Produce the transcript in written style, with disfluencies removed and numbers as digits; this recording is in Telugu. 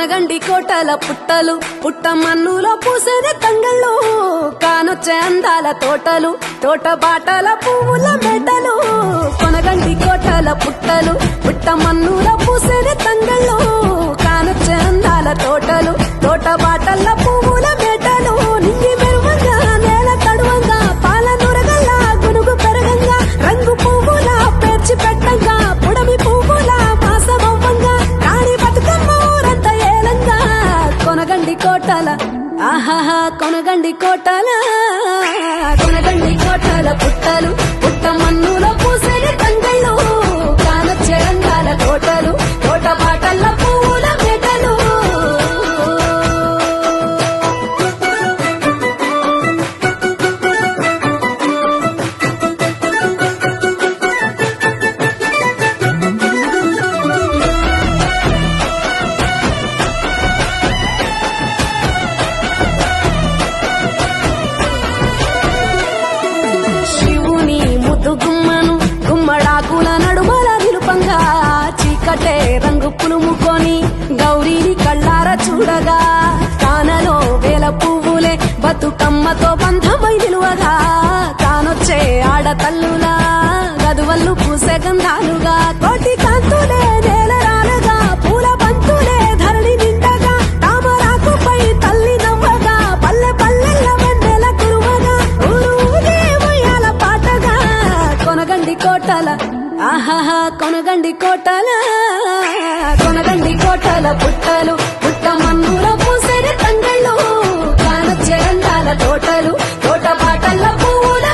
కొనగండి కోటల పుట్టలు పుట్ట మన్నులో పూసేది తంగళ్ళు కానొచ్చే అందాల తోటలు తోట బాటల పువ్వుల మెటలు కొనగండి కోటల పుట్టలు పుట్ట మన్నులో పూసేది తంగళ్ళు కానొచ్చే అందాల తోటలు తోట బాటల పువ్వుల మెటలు నింగి మెరువంగా నేల తడువంగా పాల నురగల్లా గునుగు పెరగంగా రంగు పువ్వుల పేర్చి పెట్టంగా పుడమి పువ్వుల మాసమవ్వంగా రాణి బతుకమ్మ ఊరంత ఏలంగా కొనగండి కోటల ఆహాహా కొనగండి కోటల కొనగండి కోటల పుట్టలు పుట్ట మన్నులో పూసేది తంగళ్ళు కానొచ్చే అందాల తోటలు తోట బాటల పువ్వుల మెటలు శివుని ముద్దు గుమ్మను గుమ్మడాకుల నడుమల నిలుపంగా చీకటే రంగు పులుముకొని గౌరీని కళ్ళార చూడగా కానలో వేల పువ్వులే బతుకమ్మతో బంధమై నిలువగా కానొచ్చే ఆడతల్లులా గదువల్లు పూసే గంధాలుగా కోటి కాంతులే నేల రాలగా పూల బంతులే ధరణి నిండగా తామరాకుపై తల్లి నవ్వగా పల్లె పల్లెల్ల వెన్నెల కురువగా ఊరు ఊగే ఉయ్యాల పాటగా కొనగండి కోటల ఆహాహా కొనగండి కోటల కొనగండి కోటల పుట్టలు పుట్ట మన్నులో పూసేది తంగళ్ళు కానొచ్చే అందాల తోటలు తోట బాటల పువ్వుల